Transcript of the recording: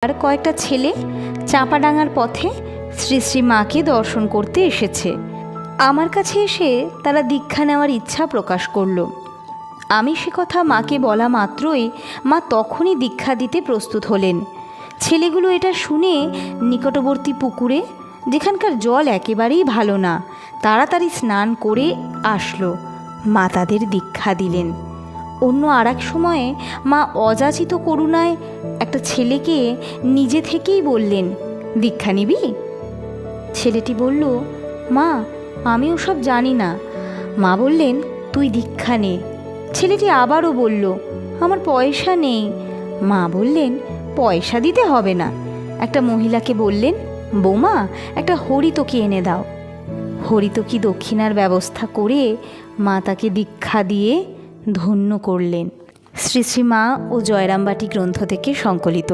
আর কয়েকটা ছেলে চাঁপাডাঙ্গার পথে শ্রী শ্রী মাকে দর্শন করতে এসেছে। আমার কাছে এসে তারা দীক্ষা নেওয়ার ইচ্ছা প্রকাশ করল। আমি সে কথা মাকে বলা মাত্রই মা তখনই দীক্ষা দিতে প্রস্তুত হলেন। ছেলেগুলো এটা শুনে নিকটবর্তী পুকুরে, যেখানকার জল একেবারেই ভালো না, তাড়াতাড়ি স্নান করে আসলো। মা তাদের দীক্ষা দিলেন। অন্য আর এক সময়ে মা অযাচিত করুণায় একটা ছেলেকে নিজে থেকেই বললেন, দীক্ষা নিবি? ছেলেটি বলল, মা আমি ওসব জানি না। মা বললেন, তুই দীক্ষা নে। ছেলেটি আবারও বলল, আমার পয়সা নেই। মা বললেন, পয়সা দিতে হবে না। একটা মহিলাকে বললেন, বৌমা একটা হরিতকি এনে দাও। হরিতকি দক্ষিণার ব্যবস্থা করে মা তাকে দীক্ষা দিয়ে ধন্য করলেন। শ্রী শ্রী মা ও জয়রামবাটি গ্রন্থ থেকে সংকলিত।